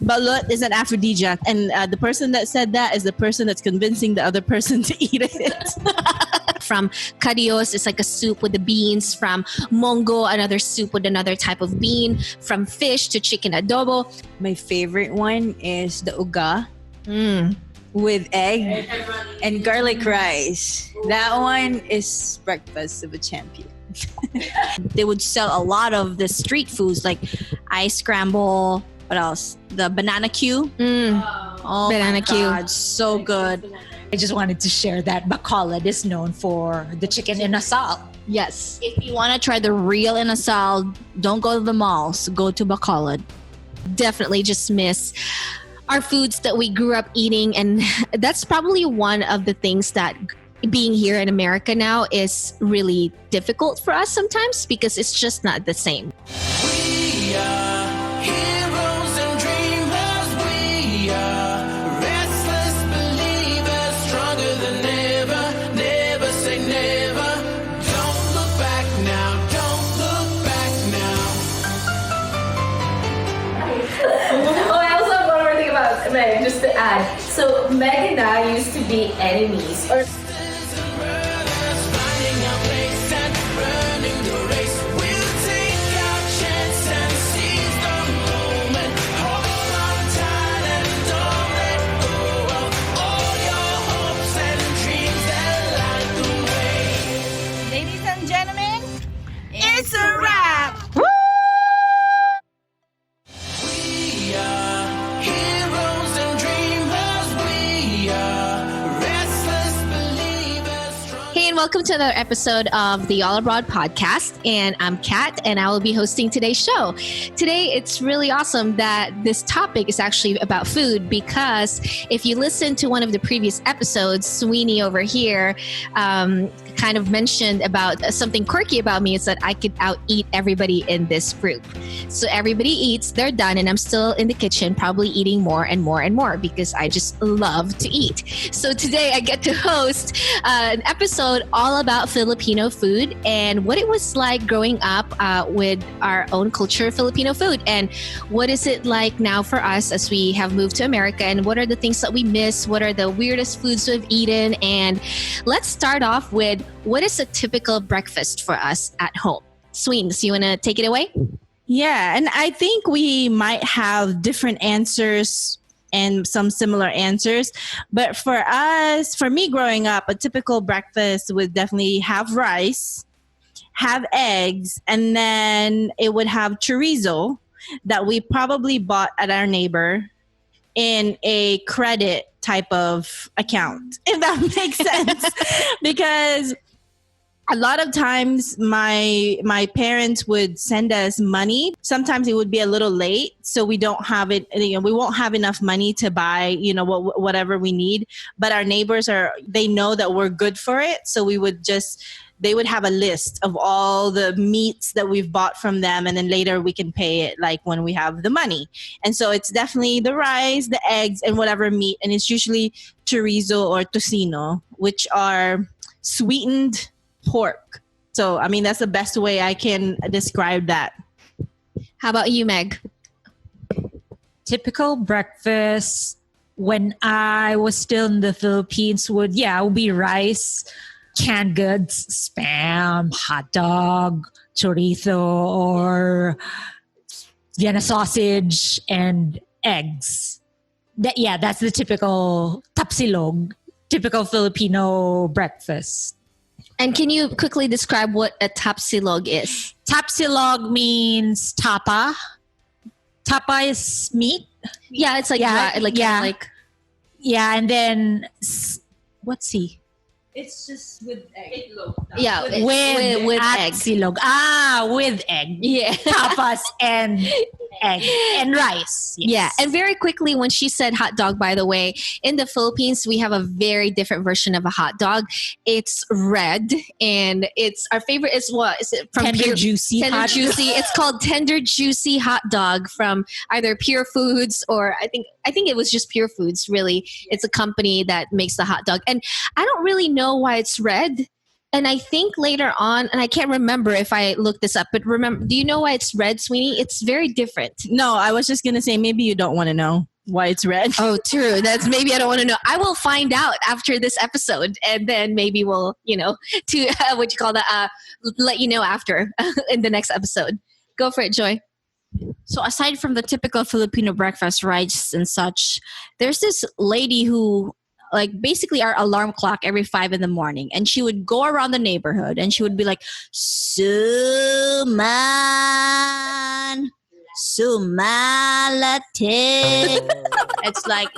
balut is an aphrodisiac, and the person that said that is the person that's convincing the other person to eat it. From karios, it's like a soup with the beans. From mongo, another soup with another type of bean. From fish to chicken adobo. My favorite one is the uga with egg and garlic rice. That one is breakfast of a champion. They would sell a lot of the street foods like ice scramble. What else? The banana Q. Oh, banana Q. God, so good. I just wanted to share that Bacolod is known for the chicken inasal. Yes. If you want to try the real inasal, don't go to the malls. Go to Bacolod. Definitely just miss our foods that we grew up eating. And that's probably one of the things that being here in America now is really difficult for us sometimes because it's just not the same. We are heroes and dreamers. We are restless believers, stronger than ever. Never say never. Don't look back now. Don't look back now. Oh, I also have one more thing about Meg, just to add. So Meg and I used to be enemies, or It's a wrap! We are heroes and dreamers. We are restless believers. Hey, and welcome to another episode of the All Abroad podcast. And I'm Kat, and I will be hosting today's show. Today, it's really awesome that this topic is actually about food because if you listen to one of the previous episodes, Sweeney over here kind of mentioned about something quirky about me is that I could out-eat everybody in this group. So everybody eats, they're done, and I'm still in the kitchen probably eating more and more and more because I just love to eat. So today I get to host an episode all about Filipino food and what it was like growing up with our own culture of Filipino food, and what is it like now for us as we have moved to America, and what are the things that we miss, what are the weirdest foods we've eaten. And let's start off with what is a typical breakfast for us at home. Sweens, you want to take it away? Yeah, and I think we might have different answers and some similar answers. But for me growing up, a typical breakfast would definitely have rice, have eggs, and then it would have chorizo that we probably bought at our neighbor in a credit type of account, if that makes sense. Because a lot of times my parents would send us money. Sometimes it would be a little late, so we don't have it, we won't have enough money to buy, whatever we need. But our neighbors they know that we're good for it. So they would have a list of all the meats that we've bought from them, and then later we can pay it like when we have the money. And so it's definitely the rice, the eggs, and whatever meat. And it's usually chorizo or tocino, which are sweetened pork. So, I mean, that's the best way I can describe that. How about you, Meg? Typical breakfast when I was still in the Philippines would be rice, canned goods, spam, hot dog, chorizo, or Vienna sausage, and eggs. That's the typical tapsilog, typical Filipino breakfast. And can you quickly describe what a tapsilog is? Tapsilog means tapa. Tapa is meat. Yeah, it's like and then what's he? It's just with egg. Yeah, with egg. Silog. With egg. Yeah. Tapas and egg and rice. Yes. Yeah. And very quickly, when she said hot dog, by the way, in the Philippines, we have a very different version of a hot dog. It's red, and it's our favorite is what? Is it from Tender Juicy? It's called Tender Juicy Hot Dog from either Pure Foods or I think it was just Pure Foods, really. It's a company that makes the hot dog. And I don't really know why it's red. And I think later on, and I can't remember if I looked this up, but remember, do you know why it's red, Sweeney? It's very different. No, I was just gonna say maybe you don't want to know why it's red. Oh, true. That's maybe I don't want to know. I will find out after this episode, and then maybe we'll, to what you call that, let you know after in the next episode. Go for it, Joy. So aside from the typical Filipino breakfast rice and such, there's this lady who like basically our alarm clock every 5 a.m, and she would go around the neighborhood and she would be like, Suman, Sumalate. It's like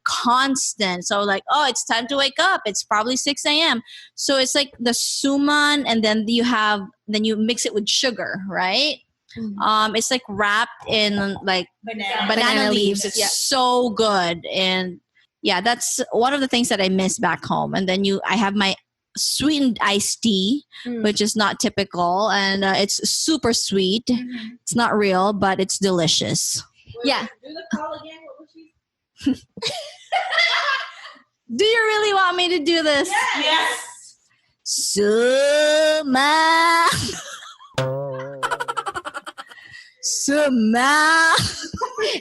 constant. So like, oh, it's time to wake up. It's probably 6 a.m. So it's like the suman, and then you mix it with sugar, right? It's like wrapped in like banana leaves. It's so good. And yeah, that's one of the things that I miss back home. And then I have my sweetened iced tea, which is not typical, and it's super sweet. It's not real, but it's delicious. Yeah. Do the call again. What was she? Do you really want me to do this? Yes. Suma. Suma.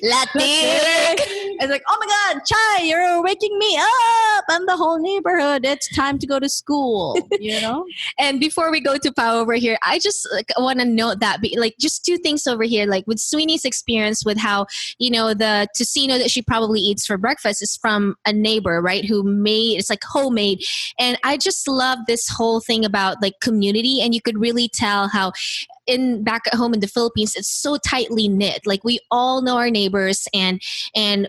Latte. It's like, oh my God, Chai, you're waking me up, and the whole neighborhood. It's time to go to school. And before we go to Pao over here, I just want to note that, just two things over here, like with Sweeney's experience with how, the tocino that she probably eats for breakfast is from a neighbor, right? Who made, it's like homemade. And I just love this whole thing about like community. And you could really tell how back at home in the Philippines, it's so tightly knit. Like we all know our neighbors, and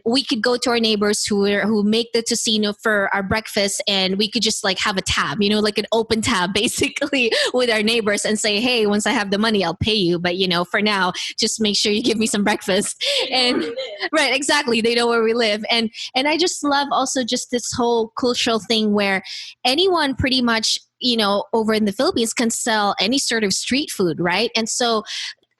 we could go to our neighbors who make the tocino for our breakfast, and we could just like have a tab, like an open tab basically with our neighbors, and say, hey, once I have the money, I'll pay you. But for now, just make sure you give me some breakfast. And right, exactly, they know where we live. And I just love also just this whole cultural thing where anyone pretty much over in the Philippines can sell any sort of street food, right? And so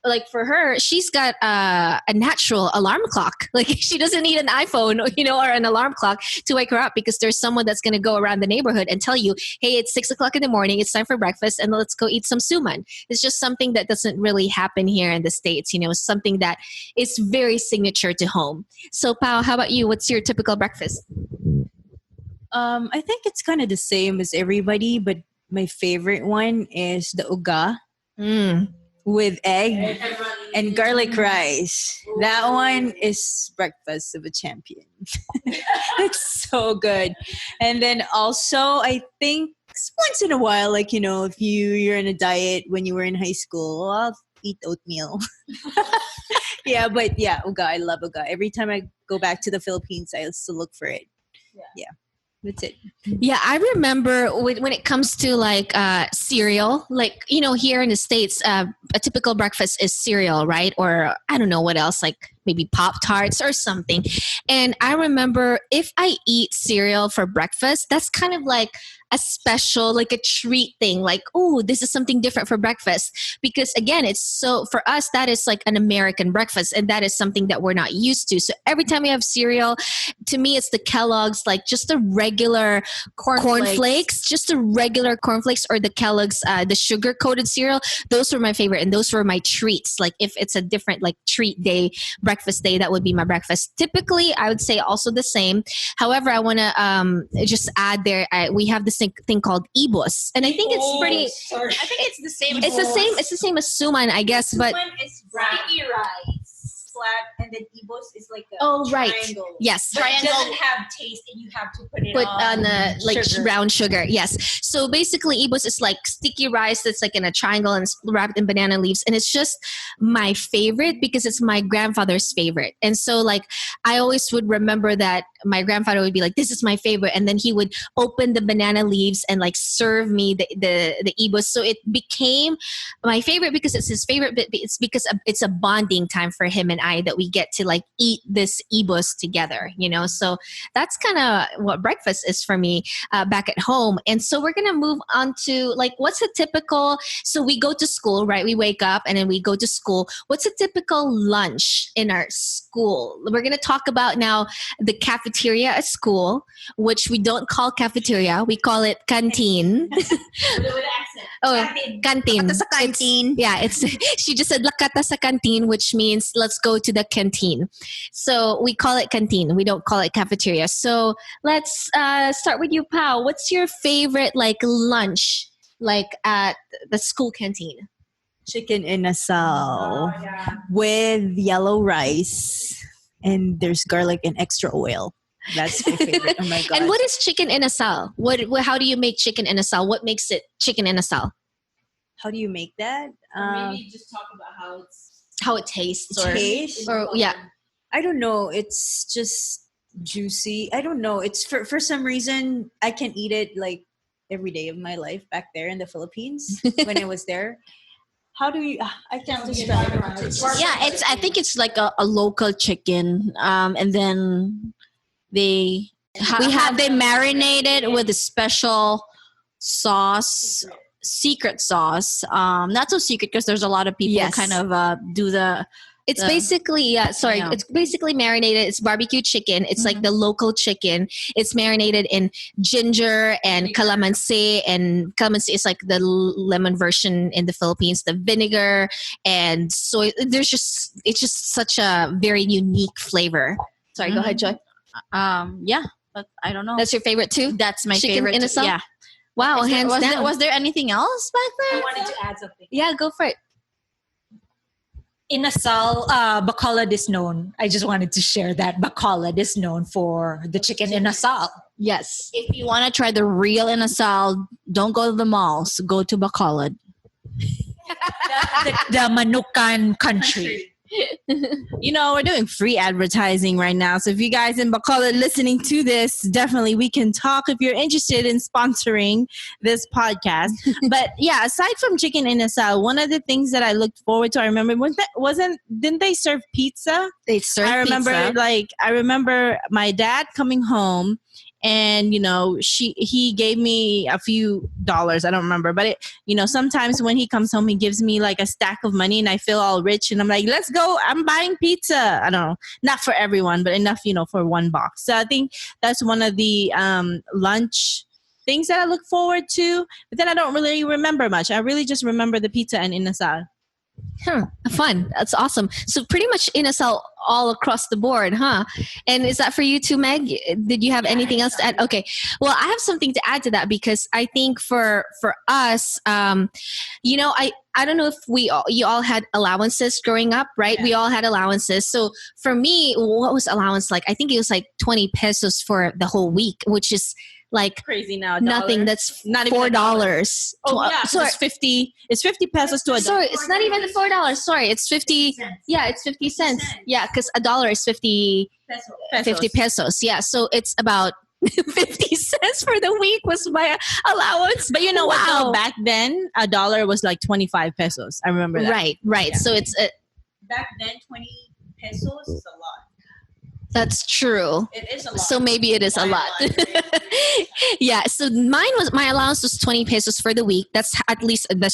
like for her, she's got a natural alarm clock. Like she doesn't need an iPhone, or an alarm clock to wake her up, because there's someone that's going to go around the neighborhood and tell you, hey, it's 6 o'clock in the morning. It's time for breakfast, and let's go eat some suman. It's just something that doesn't really happen here in the States. Something that is very signature to home. So Pao, how about you? What's your typical breakfast? I think it's kind of the same as everybody, but my favorite one is the uga with egg and garlic rice. That one is breakfast of a champion. It's so good. And then also, I think once in a while, like, if you're in a diet when you were in high school, I'll eat oatmeal. But uga, I love uga. Every time I go back to the Philippines, I still look for it. Yeah. That's it. Yeah, I remember when it comes to like cereal, like, here in the States, a typical breakfast is cereal, right? Or I don't know what else, like maybe Pop-Tarts or something. And I remember if I eat cereal for breakfast, that's kind of like a special, like a treat thing. Like, oh, this is something different for breakfast. Because again, it's so, for us, that is like an American breakfast. And that is something that we're not used to. So every time we have cereal, to me, it's the Kellogg's, like just the regular cornflakes, just the regular cornflakes, or the Kellogg's, the sugar-coated cereal. Those were my favorite. And those were my treats. Like if it's a different like treat day, breakfast day, that would be my breakfast. Typically, I would say also the same. However, I want to just add there, we have this thing called ibos, and I think it's pretty. I think it's the same. It's the same as suman, I guess, but Suman is sticky rice, flat, and then ibos is like a triangle. Yes, But it doesn't have taste, and you have to put it on the like sugar. brown sugar. Yes. So basically, ibos is like sticky rice that's like in a triangle and it's wrapped in banana leaves, and it's just my favorite because it's my grandfather's favorite. And so like I always would remember that my grandfather would be like, "This is my favorite," and then he would open the banana leaves and like serve me the ibos. So it became my favorite because it's his favorite, but it's because it's a bonding time for him and I that we get to like eat this ibos together, you know? So that's kind of what breakfast is for me back at home. And so we're going to move on to like, what's a typical, so we go to school, right? We wake up and then we go to school. What's a typical lunch in our school? We're going to talk about now the cafeteria at school, which we don't call cafeteria. We call it canteen. Oh, canteen. Lakata sa canteen. It's she just said lakata sa canteen, which means let's go to the canteen. So we call it canteen. We don't call it cafeteria. So let's start with you, Pao. What's your favorite like lunch like at the school canteen? Chicken inasal with yellow rice, and there's garlic and extra oil. That's my favorite. Oh my god! And what is chicken inasal? How do you make chicken inasal? What makes it chicken inasal? How do you make that? Maybe just talk about How it tastes, Or yeah. I don't know. It's just juicy. I don't know. It's for some reason I can eat it like every day of my life back there in the Philippines when I was there. How do you? I can't describe it. Yeah, I think it's like a local chicken, and then they marinate it with a special sauce, secret sauce. Not so secret because there's a lot of people kind of do the. It's basically, it's basically marinated. It's barbecue chicken. It's like the local chicken. It's marinated in ginger and calamansi. And calamansi is like the lemon version in the Philippines, the vinegar. And so it's just such a very unique flavor. Sorry, go ahead, Joy. Yeah, but I don't know. That's your favorite too? That's my chicken favorite. Inasal? Yeah. Wow, hands down. Was there anything else back there? I wanted to add something. Yeah, go for it. Inasal, Bacolod is known. I just wanted to share that Bacolod is known for the chicken inasal. Yes. If you want to try the real inasal, don't go to the malls. Go to Bacolod. The Manukan country. You know, we're doing free advertising right now. So if you guys in Bacolod listening to this, definitely we can talk if you're interested in sponsoring this podcast. But yeah, aside from chicken inasal, one of the things that I looked forward to, I remember, didn't they serve pizza? They serve I remember my dad coming home, and you know, he gave me a few dollars. I don't remember, but sometimes when he comes home, he gives me like a stack of money, and I feel all rich, and I'm like, let's go! I'm buying pizza. I don't know, not for everyone, but enough, for one box. So I think that's one of the lunch things that I look forward to. But then I don't really remember much. I really just remember the pizza and inasal. Fun. That's awesome. So pretty much inasal all across the board, huh? And is that for you too, Meg? Did you have anything else to add? Okay. Well, I have something to add to that because I think for us, I don't know if you all had allowances growing up, right? Yeah. We all had allowances. So for me, what was allowance like? I think it was like 20 pesos for the whole week, which is like crazy now. Nothing. That's not $4. Oh yeah, so it's 50. It's 50 pesos to a dollar. Sorry, it's not even $4. Sorry, it's 50. Yeah, it's 50 cents. Yeah, because a dollar is 50 pesos. Yeah, so it's about 50 cents for the week was my allowance. But you know what? Though, back then, a dollar was like 25 pesos. I remember that. Right. Yeah. So it's back then 20 pesos is a lot. That's true. It is a lot. So maybe it is a lot. Yeah. So my allowance was 20 pesos for the week. That's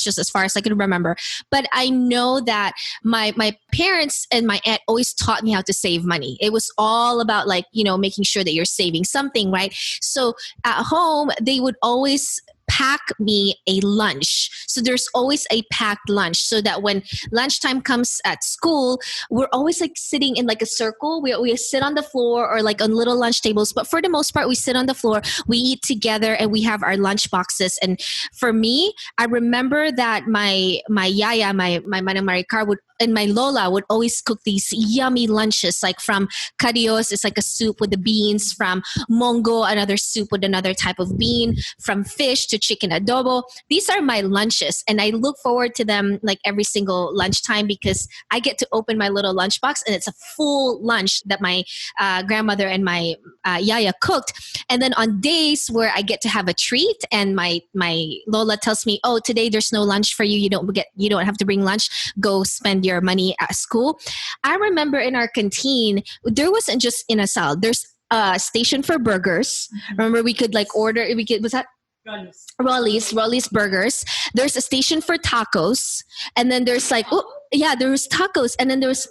just as far as I can remember. But I know that my parents and my aunt always taught me how to save money. It was all about making sure that you're saving something, right? So at home, they would always pack me a lunch. So there's always a packed lunch so that when lunchtime comes at school, we're always like sitting in like a circle. We sit on the floor or like on little lunch tables. But for the most part, we sit on the floor, we eat together, and we have our lunch boxes. And for me, I remember that my yaya, my Manang Maricar and my Lola would always cook these yummy lunches, like from carios, it's like a soup with the beans, from mongo, another soup with another type of bean, from fish to chicken adobo. These are my lunches, and I look forward to them like every single lunchtime because I get to open my little lunchbox, and it's a full lunch that my grandmother and my yaya cooked. And then on days where I get to have a treat, and my Lola tells me, "Oh, today there's no lunch for you. You don't have to bring lunch. Go spend your money at school." I remember in our canteen there wasn't just in a salad. There's a station for burgers. Remember, we could like order. Was that Rollies burgers. There's a station for tacos, and then there's like there was tacos, and then there was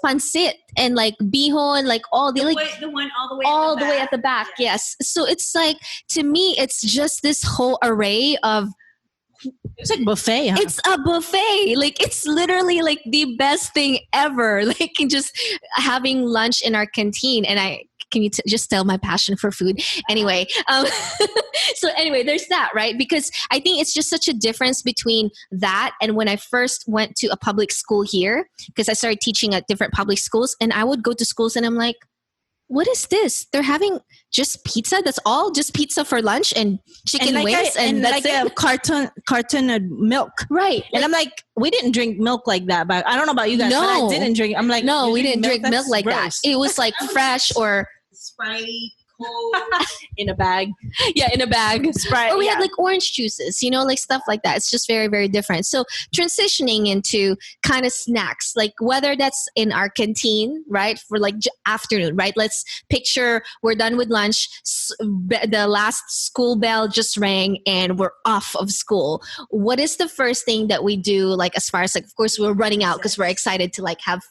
pancit and like bihon, like the one all the way at the back. Yes, so it's like, to me, it's just this whole array of. It's like buffet. Huh? It's a buffet. Like, it's literally like the best thing ever. Like, just having lunch in our canteen. And can you just tell my passion for food? Anyway, so anyway, there's that, right? Because I think it's just such a difference between that and when I first went to a public school here, because I started teaching at different public schools, and I would go to schools and I'm like, what is this? They're having just pizza. That's all, just pizza for lunch and chicken wings, and that's like it. a carton of milk, Right? And I'm like, we didn't drink milk like that. But I don't know about you guys. No. But I didn't drink. I'm like, no, we didn't drink milk That's like gross. that. It was like fresh or Sprite, Coke. In a bag. yeah, in a bag. Sprite. Or we yeah. had like orange juices, like stuff like that. It's just very, very different. So transitioning into kind of snacks, like whether that's in our canteen, right? For like afternoon, right? Let's picture we're done with lunch. The last school bell just rang and we're off of school. What is the first thing that we do? Like, as far as like, of course, we're running out because we're excited to like have,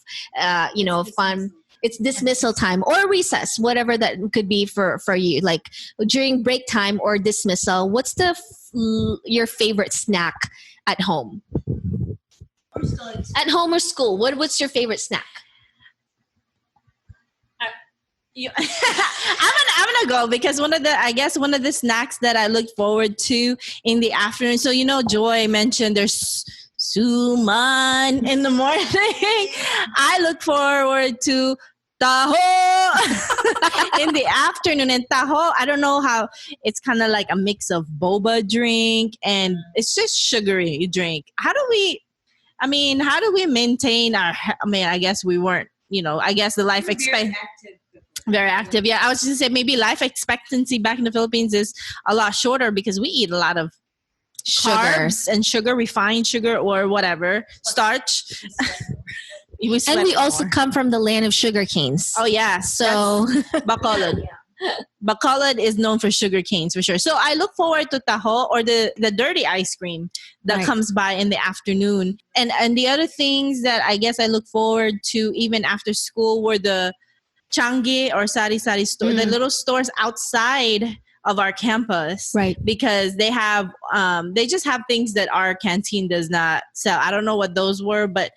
fun. It's dismissal time or recess, whatever that could be for you. Like during break time or dismissal, what's your favorite snack at home? At home or school? What's your favorite snack? I'm gonna go because one of the snacks that I look forward to in the afternoon. So Joy mentioned there's suman in the morning. I look forward to taho in the afternoon. And taho, I don't know how, it's kind of like a mix of boba drink and it's just sugary drink. How do we maintain our, I guess we weren't, I guess the life expectancy. Very active. Yeah, I was just going to say maybe life expectancy back in the Philippines is a lot shorter because we eat a lot of carbs and sugar, refined sugar or whatever, starch. We also come from the land of sugar canes. Oh yeah, so Bacolod. Bacolod is known for sugar canes for sure. So I look forward to taho or the dirty ice cream that comes by in the afternoon. And the other things that I guess I look forward to even after school were the changi or sari-sari store, the little stores outside of our campus, right? Because they have they just have things that our canteen does not sell. I don't know what those were, but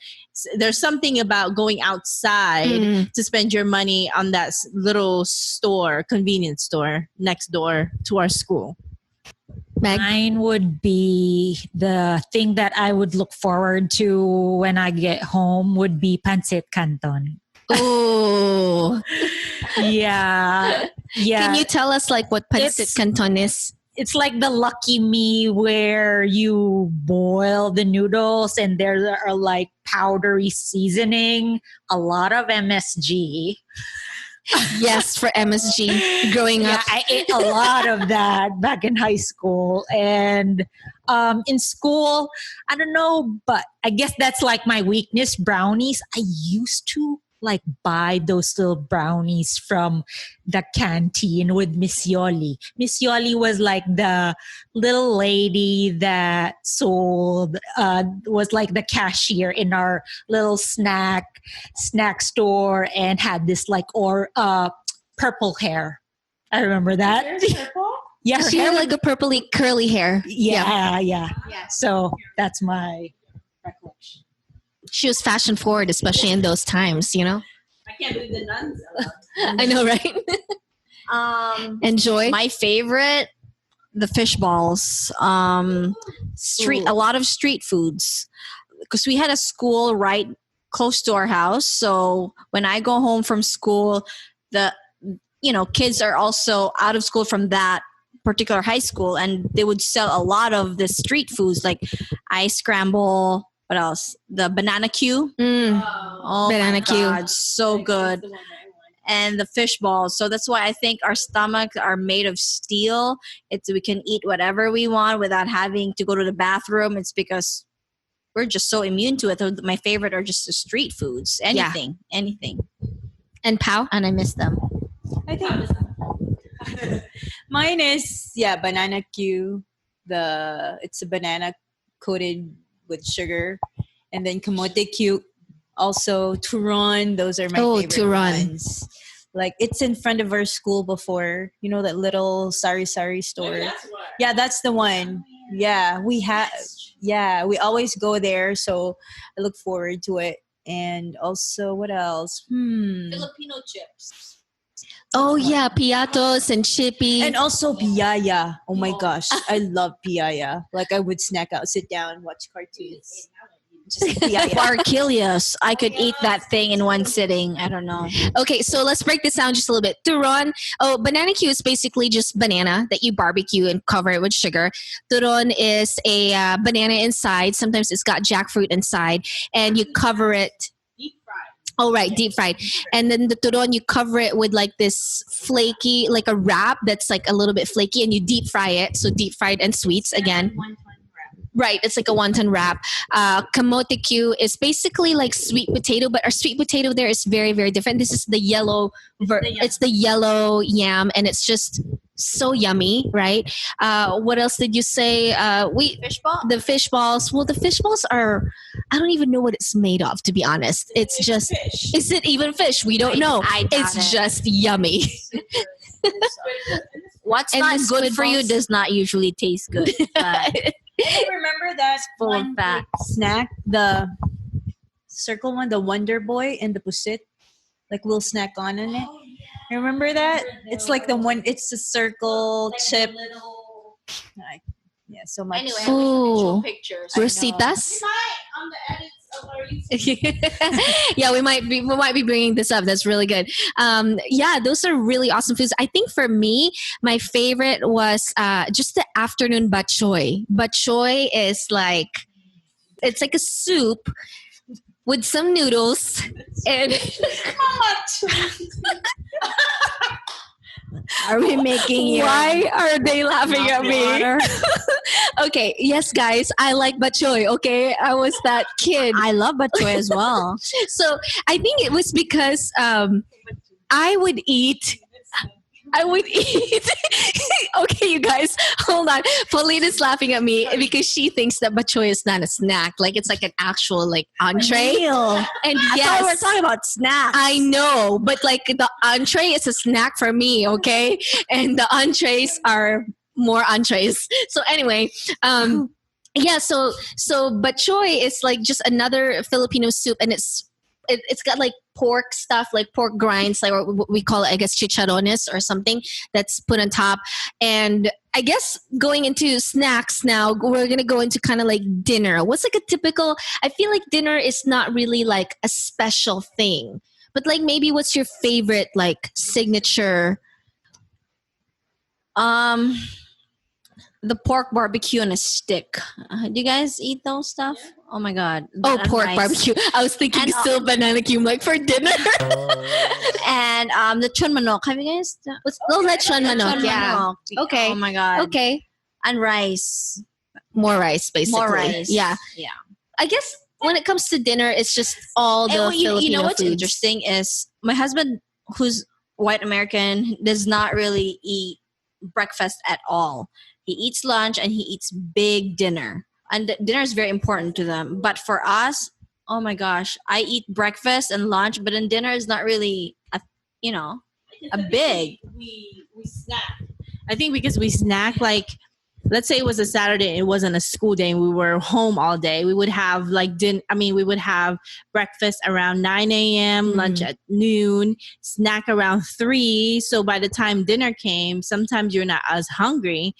there's something about going outside to spend your money on that little store, convenience store next door to our school. Meg? Mine would be the thing that I would look forward to when I get home would be pancit canton. Oh, yeah. Can you tell us like what pancit canton is? It's like the Lucky Me where you boil the noodles and there are like powdery seasoning, a lot of MSG. Yes, for MSG. Growing up, I ate a lot of that back in high school. And in school, I don't know, but I guess that's like my weakness, brownies. I used to like buy those little brownies from the canteen with Miss Yoli. Miss Yoli was like the little lady that sold, was like the cashier in our little snack store and had this like purple hair. I remember that. Purple? Yeah, her she hair had like a purpley curly hair. Yeah. So that's my recollection. She was fashion forward, especially in those times, I can't believe the nuns. I know, right? Enjoy. My favorite, the fish balls. A lot of street foods. Because we had a school right close to our house. So when I go home from school, kids are also out of school from that particular high school, and they would sell a lot of the street foods like ice scramble. What else? The banana Q. Oh Banana my Q. god, so good. And the fish balls. So that's why I think our stomachs are made of steel. It's we can eat whatever we want without having to go to the bathroom. It's because we're just so immune to it. So my favorite are just the street foods. Anything. And Pow? And I miss them. I think mine is banana Q. It's a banana coated with sugar, and then kamote Q. Also turon. Those are my favorite turon. ones. Like it's in front of our school before. You know that little sari store. Yeah, that's the one. Yeah, we have. Yeah, we always go there, so I look forward to it. And also, what else? Filipino chips. Oh yeah, piatos and chippy. And also piaya. Oh my gosh, I love piaya. Like I would snack out, sit down, watch cartoons. Just piaya. Barquillos. I could eat that thing in one sitting. I don't know. Okay, so let's break this down just a little bit. Turon, banana Q is basically just banana that you barbecue and cover it with sugar. Turon is a banana inside. Sometimes it's got jackfruit inside, and you cover it. Oh, right, deep fried. And then the turon, you cover it with like this flaky, like a wrap that's like a little bit flaky, and you deep fry it. So deep fried and sweets again. Right, it's like a wonton wrap. Kamote Q is basically like sweet potato, but our sweet potato there is very, very different. This is the yellow, it's the yellow yam, and it's just so yummy, right? What else did you say? Fish ball? The fish balls. Well, the fish balls are, I don't even know what it's made of, to be honest. It's just, is it even fish? We don't know. I doubt It's it. just yummy. What's And not the good squid for you balls? does not usually taste good. But Remember that full of one fat. snack, the circle one, the Wonder Boy and the Pusit? Like we'll snack on in it. Remember that? It's like the one. It's a circle chip. Like, so much. anyway, Ooh. pictures. Rositas? Yeah, we might be bringing this up. That's really good. Yeah, those are really awesome foods. I think for me, my favorite was just the afternoon bak choy. Bak choy is like, it's like a soup with some noodles and Are we making you? why are they laughing at me? water? Okay, yes guys, I like bak choy. Okay, I was that kid. I love batchoy as well. So I think it was because I would eat. Okay, you guys, hold on. Pauline is laughing at me because she thinks that bak choy is not a snack. Like it's like an actual like entree. Real. And I thought we were talking about snacks. I know, but like the entree is a snack for me, okay? And the entrees are more entrees. So anyway, yeah, so bak choy is like just another Filipino soup, and it's got like pork stuff, like pork grinds, like or what we call it, I guess, chicharrones or something that's put on top. And I guess going into snacks now, we're gonna go into kind of like dinner. What's like a typical? I feel like dinner is not really like a special thing, but like maybe what's your favorite like signature? The pork barbecue on a stick. Do you guys eat those stuff? Oh my god. Oh, That pork nice. barbecue. I was thinking And, still banana cue like for dinner. And the chun manok. Have you guys? Don't let chun manok. Chun Yeah. manok. Okay. Oh my god. Okay. And rice. More rice, basically. More rice. Yeah. Yeah. I guess when it comes to dinner, it's just all the And Filipino you know what's foods. interesting is my husband, who's white American, does not really eat breakfast at all. He eats lunch and he eats big dinner. And dinner is very important to them. But for us, oh my gosh, I eat breakfast and lunch, but then dinner is not really, a big. We snack. I think because we snack, like, let's say it was a Saturday and it wasn't a school day and we were home all day, we would have like we would have breakfast around 9 a.m., lunch at noon, snack around 3. So by the time dinner came, sometimes you're not as hungry.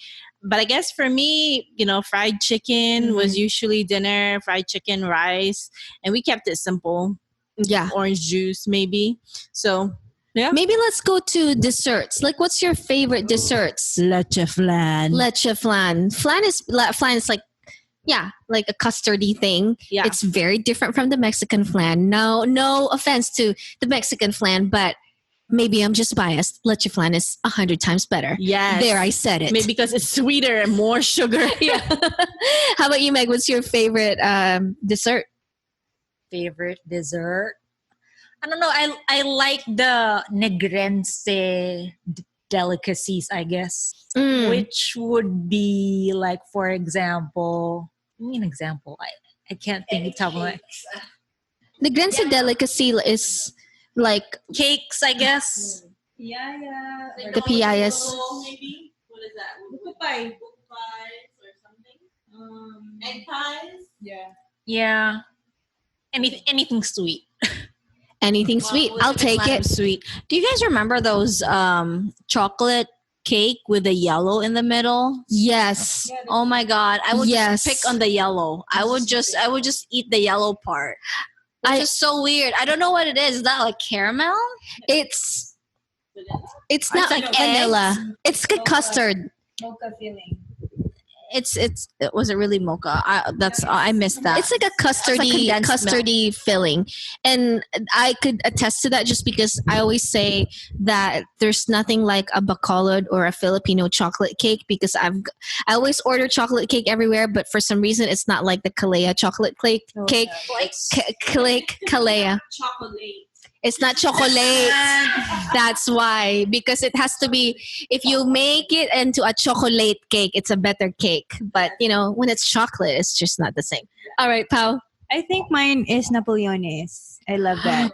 But I guess for me, fried chicken was usually dinner, fried chicken, rice, and we kept it simple. Yeah. Orange juice, maybe. So Yeah. Maybe let's go to desserts. Like, what's your favorite desserts? Leche flan. Leche flan. Flan is like, yeah, like a custardy thing. Yeah. It's very different from the Mexican flan. No offense to the Mexican flan, but maybe I'm just biased. Leche flan is 100 times better. Yes. There, I said it. Maybe because it's sweeter and more sugar. Yeah. How about you, Meg? What's your favorite dessert? Favorite dessert? I don't know. I like the negrense delicacies, I guess. Mm. Which would be like, for example, give me an example. I can't think of the top of my The Grense delicacy is like cakes, I guess. Yeah. the piayas. Maybe. What is that? Buko pies or something. Egg pies. Yeah. Yeah. Anything sweet. Anything sweet. I'll take it. Sweet. Do you guys remember those chocolate cake with the yellow in the middle? Yes. Oh my god, I would Yes. just pick on the yellow. I would just eat the yellow part. Which is so weird. I don't know what it is. Is that like caramel? It's not like like vanilla. It's a custard. Mocha filling. Was it really mocha? I missed that. It's like a custardy filling. And I could attest to that just because I always say that there's nothing like a bacolod or a Filipino chocolate cake because I always order chocolate cake everywhere, but for some reason it's not like the Kalea chocolate cake. Kalea. Chocolate. It's not chocolate. That's why. Because it has to be, if you make it into a chocolate cake, it's a better cake. But, when it's chocolate, it's just not the same. All right, Pao. I think mine is Napoleones. I love that.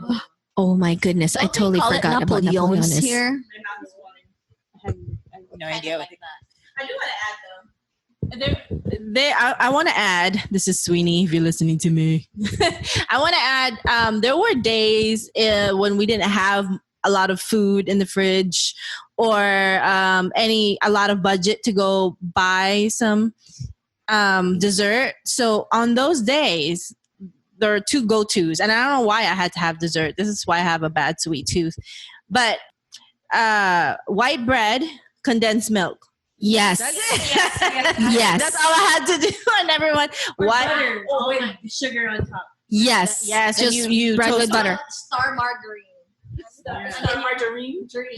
Oh my goodness. I totally forgot about Napoleones. Here. I have no idea what I do want to add though. I want to add, this is Sweeney if you're listening to me. I want to add, there were days when we didn't have a lot of food in the fridge or a lot of budget to go buy some dessert. So on those days, there are two go-tos. And I don't know why I had to have dessert. This is why I have a bad sweet tooth. But white bread, condensed milk. Yes. Yes. That's all I had to do. And everyone, butter with sugar on top. Yes. Yes. Just you bread toast with butter. Star margarine.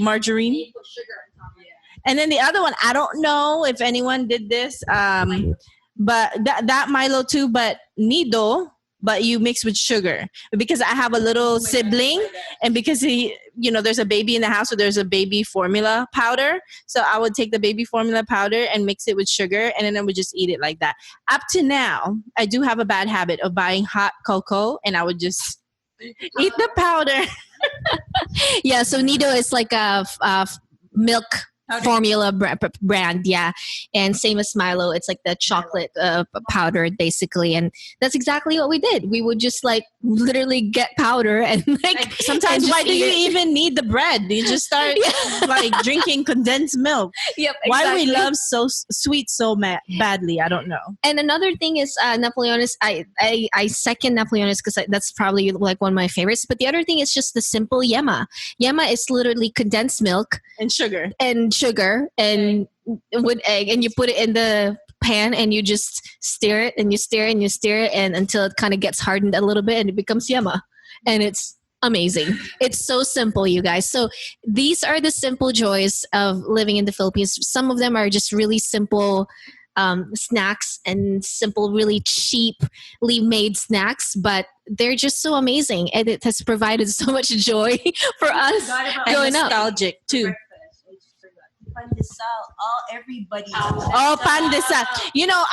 Margarine. You put sugar on top. Yeah. And then the other one, I don't know if anyone did this, but that Milo too, but nido, but you mix with sugar. Because I have a little sibling, and because there's a baby in the house, so there's a baby formula powder. So I would take the baby formula powder and mix it with sugar, and then I would just eat it like that. Up to now, I do have a bad habit of buying hot cocoa, and I would just eat the powder. Yeah, so Nido is like a milk formula brand, yeah. And same as Milo, it's like the chocolate powder basically. And that's exactly what we did. We would just like literally get powder and like sometimes why do you even need the bread? You just start like drinking condensed milk. Yep, exactly. Why we love so sweet so badly, I don't know. And another thing is Napoleones. I second Napoleones because that's probably like one of my favorites. But the other thing is just the simple yema. Yema is literally condensed milk and sugar and with egg, and you put it in the pan and you just stir it and you stir it and you stir it and until it kind of gets hardened a little bit and it becomes yema, and it's amazing. It's so simple, you guys. So these are the simple joys of living in the Philippines. Some of them are just really simple snacks and simple, really cheaply made snacks, but they're just so amazing, and it has provided so much joy for us growing up. Nostalgic too. Everybody. Oh, pandesal.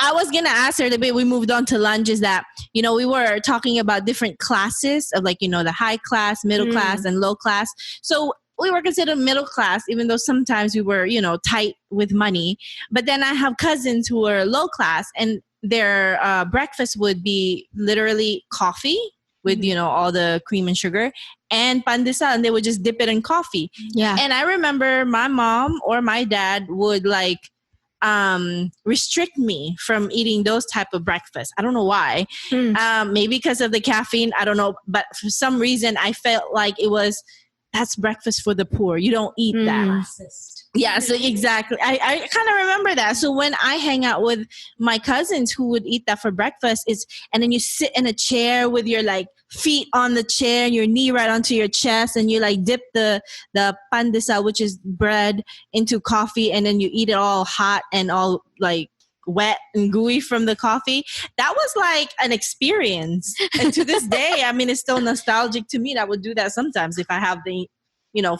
I was going to ask her the bit we moved on to lunch is that, we were talking about different classes of like, the high class, middle class, and low class. So we were considered middle class, even though sometimes we were, tight with money. But then I have cousins who are low class, and their breakfast would be literally coffee with, all the cream and sugar and pandesal, and they would just dip it in coffee. Yeah. And I remember my mom or my dad would like restrict me from eating those type of breakfast. I don't know why. Maybe because of the caffeine. I don't know. But for some reason, I felt like it was that's breakfast for the poor. You don't eat that. Yeah, so exactly. I kind of remember that. So when I hang out with my cousins who would eat that for breakfast, and then you sit in a chair with your like feet on the chair and your knee right onto your chest, and you like dip the pandesal, which is bread, into coffee, and then you eat it all hot and all like wet and gooey from the coffee. That was like an experience. And to this day, I mean, it's still nostalgic to me. I would do that sometimes if I have the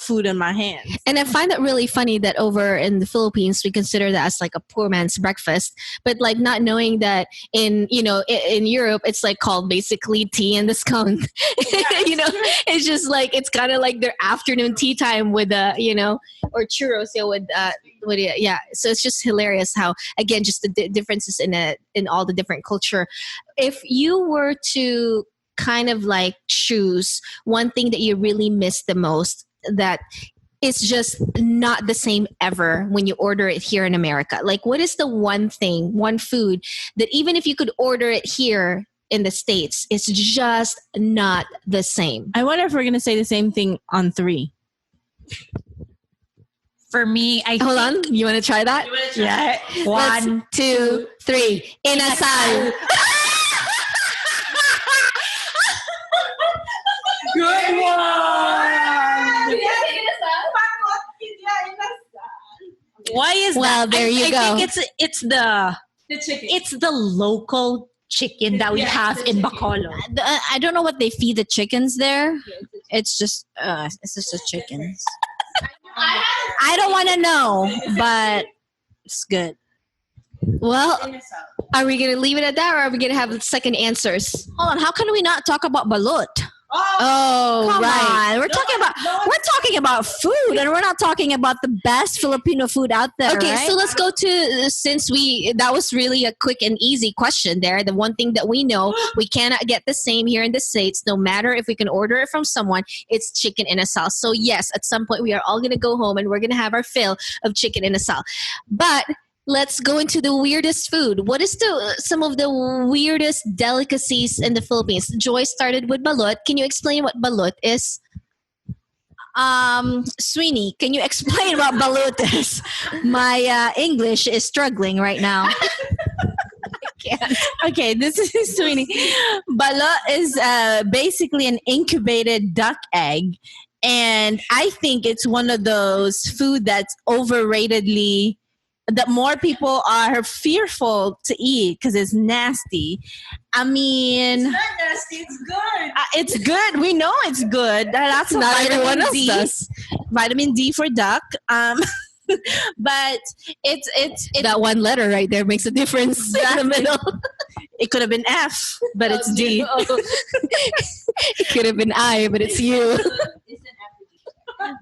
food in my hands. And I find it really funny that over in the Philippines, we consider that as like a poor man's breakfast, but like not knowing that in Europe, it's like called basically tea and the scone. It's just like, it's kind of like their afternoon tea time with, or churros, yeah. So it's just hilarious how, again, just the differences in all the different culture. If you were to kind of like choose one thing that you really miss the most, that it's just not the same ever when you order it here in America. Like, what is the one food that even if you could order it here in the States, it's just not the same? I wonder if we're going to say the same thing on 3. For me, Hold on. You want to try that? Yeah. 1, 2, 3. Inasal. Good one. Why is well, that? There you go. I think it's the local chicken that we have in Bacolod. I don't know what they feed the chickens there. It's just a chicken. I don't want to know, but it's good. Well, are we going to leave it at that, or are we going to have second answers? Hold on, how can we not talk about balut? Oh, Come right. on. We're talking about food, and we're not talking about the best Filipino food out there. Okay, right? so let's go to, that was really a quick and easy question there. The one thing that we know, we cannot get the same here in the States, no matter if we can order it from someone, it's chicken in a sauce. So yes, at some point we are all going to go home and we're going to have our fill of chicken in a sauce. But let's go into the weirdest food. What is some of the weirdest delicacies in the Philippines? Joy started with balut. Can you explain what balut is? Sweeney, can you explain what balut is? My English is struggling right now. Okay, this is Sweeney. Balut is basically an incubated duck egg. And I think it's one of those food that's overratedly, that more people are fearful to eat because it's nasty. I mean, It's not nasty. It's good. it's good. We know it's good. That's Not everyone else D. does. Vitamin D for duck. But it's That one letter right there makes a difference in the middle. it could have been F, but it's D. It could have been I, but it's you.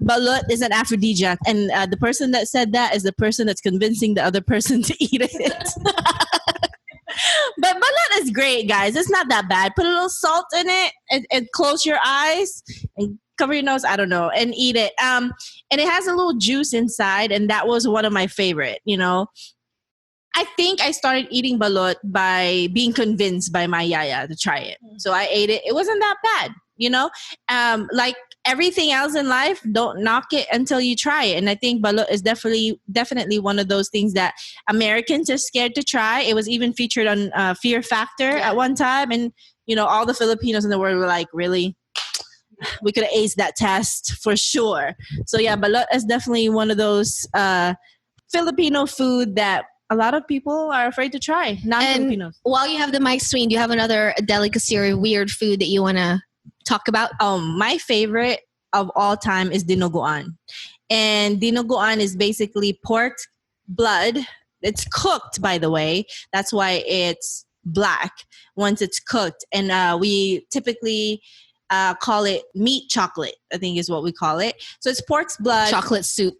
Balut is an aphrodisiac, and the person that said that is the person that's convincing the other person to eat it. But balut is great, guys. It's not that bad. Put a little salt in it and close your eyes and cover your nose. I don't know, and eat it. And it has a little juice inside, and that was one of my favorite. I think I started eating balut by being convinced by my yaya to try it. So I ate it. It wasn't that bad, like everything else in life, don't knock it until you try it. And I think balut is definitely one of those things that Americans are scared to try. It was even featured on Fear Factor at one time. And, all the Filipinos in the world were like, really? We could have aced that test for sure. So yeah, balut is definitely one of those Filipino food that a lot of people are afraid to try. Non-Filipinos. While you have the mic, Sween, do you have another delicacy or weird food that you want to talk about? My favorite of all time is dinuguan. And dinuguan is basically pork blood. It's cooked, by the way. That's why it's black once it's cooked. And we typically call it meat chocolate, I think is what we call it. So it's pork's blood. Chocolate soup,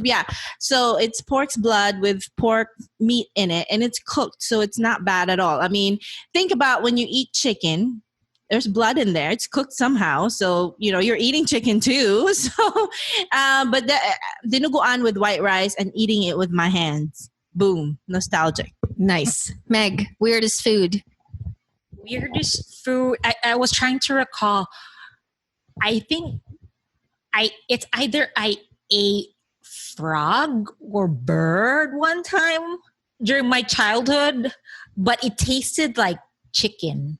yeah. So it's pork's blood with pork meat in it, and it's cooked. So it's not bad at all. I mean, think about when you eat chicken, there's blood in there. It's cooked somehow. So, you're eating chicken too. So, but the dinuguan with white rice and eating it with my hands. Boom. Nostalgic. Nice. Meg, weirdest food? Weirdest food. I was trying to recall. I think it's either I ate frog or bird one time during my childhood, but it tasted like chicken.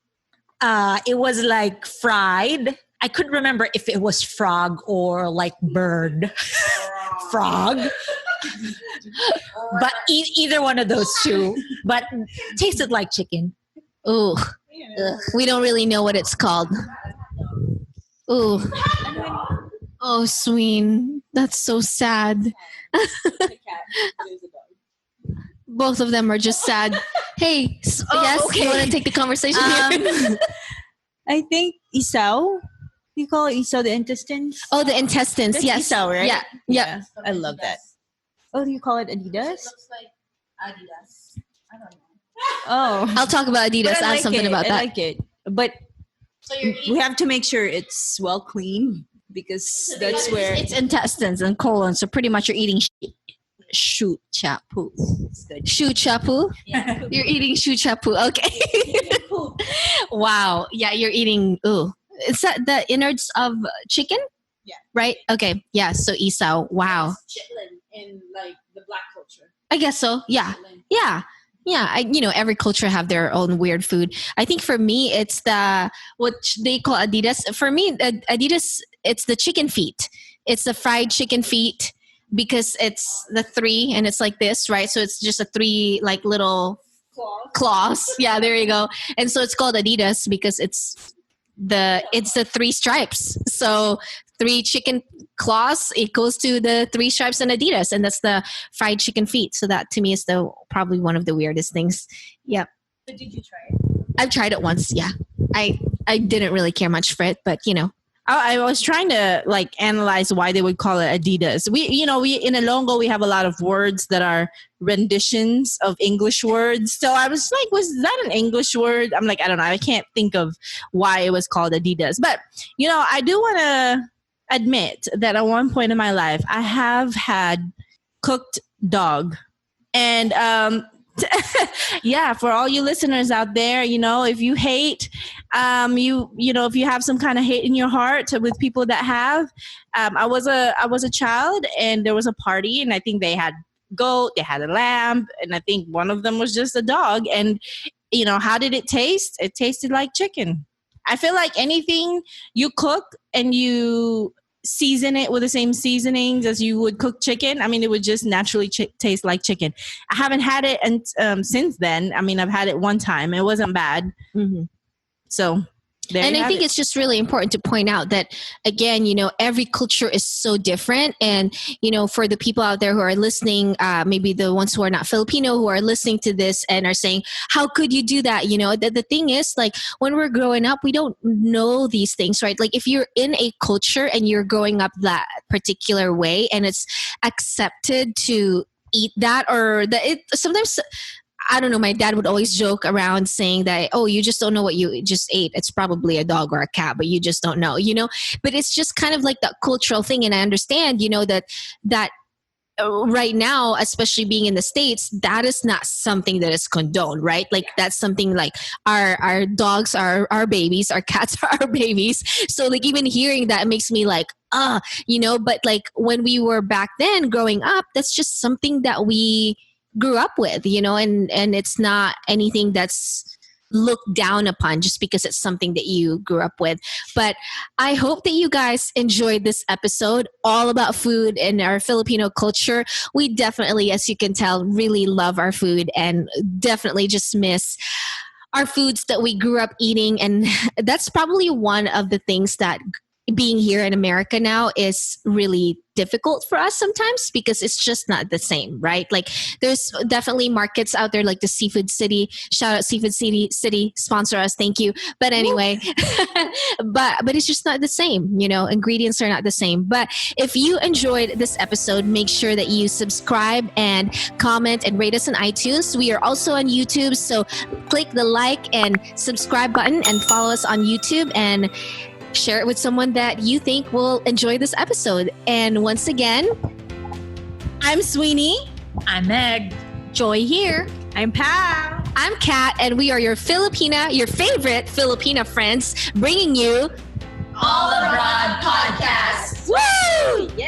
It was like fried. I couldn't remember if it was frog or like bird. Frog. But either one of those two. But tasted like chicken. Ooh. We don't really know what it's called. Ooh. Oh, Sween. That's so sad. Both of them are just sad. Hey, yes, okay. you want to take the conversation here? I think isaw. You call it isaw the intestines? Oh, the intestines. That's Yes. isaw, right? Yeah. Yeah. I love that. Oh, do you call it Adidas? Adidas. I don't know. Oh. I'll talk about Adidas. But I have something about I that. like it. But So you're we have to make sure it's well clean because that's where it's intestines and colon. So pretty much you're eating shoot chapu. Shu chapu? You're eating shu chapu. Okay. Wow. Yeah, you're eating. Ooh. Is that the innards of chicken? Yeah. Right? Okay. Yeah. So isaw. Wow. Chitlin in like the black culture. I guess so. Yeah. Yeah. Yeah. Every culture have their own weird food. I think for me, it's what they call Adidas. For me, Adidas, it's the chicken feet. It's the fried chicken feet because it's the 3 and it's like this, right? So it's just a 3 like little claws. Yeah, there you go. And so it's called Adidas because it's the 3 stripes. So 3 chicken claws equals to the 3 stripes in Adidas, and that's the fried chicken feet. So that to me is probably one of the weirdest things. Yeah. But did you try it? I've tried it once. Yeah. I didn't really care much for it, but I was trying to like analyze why they would call it Adidas. We in Ilonggo, we have a lot of words that are renditions of English words. So I was like, was that an English word? I'm like, I don't know. I can't think of why it was called Adidas. But, I do want to admit that at one point in my life, I have had cooked dog. And yeah, for all you listeners out there, if you hate, if you have some kind of hate in your heart with people that have, I was a child and there was a party and I think they had goat, they had a lamb, and I think one of them was just a dog. And, how did it taste? It tasted like chicken. I feel like anything you cook and you season it with the same seasonings as you would cook chicken, I mean, it would just naturally taste like chicken. I haven't had it since then. I mean, I've had it one time. It wasn't bad. Mm-hmm. So and I think it's just really important to point out that, again, every culture is so different. And, for the people out there who are listening, maybe the ones who are not Filipino who are listening to this and are saying, how could you do that? The thing is, like, when we're growing up, we don't know these things, right? Like, if you're in a culture and you're growing up that particular way and it's accepted to eat that, or that it sometimes, I don't know, my dad would always joke around saying that, oh, you just don't know what you just ate. It's probably a dog or a cat, but you just don't know, But it's just kind of like that cultural thing. And I understand, that right now, especially being in the States, that is not something that is condoned, right? Like that's something like our dogs are our babies, our cats are our babies. So like even hearing that makes me like, but like when we were back then growing up, that's just something that we grew up with, and it's not anything that's looked down upon just because it's something that you grew up with. But I hope that you guys enjoyed this episode all about food and our Filipino culture. We definitely, as you can tell, really love our food and definitely just miss our foods that we grew up eating. And that's probably one of the things that being here in America now is really difficult for us sometimes because it's just not the same, right? Like there's definitely markets out there like the Seafood City. Shout out Seafood City, sponsor us, thank you. But anyway, but it's just not the same, ingredients are not the same. But if you enjoyed this episode, make sure that you subscribe and comment and rate us on iTunes. We are also on YouTube, so click the like and subscribe button and follow us on YouTube and share it with someone that you think will enjoy this episode. And once again, I'm Sweeney. I'm Meg. Joy here. I'm Pam. I'm Kat, and we are your favorite Filipina friends, bringing you All Abroad Podcast. Woo! Yeah.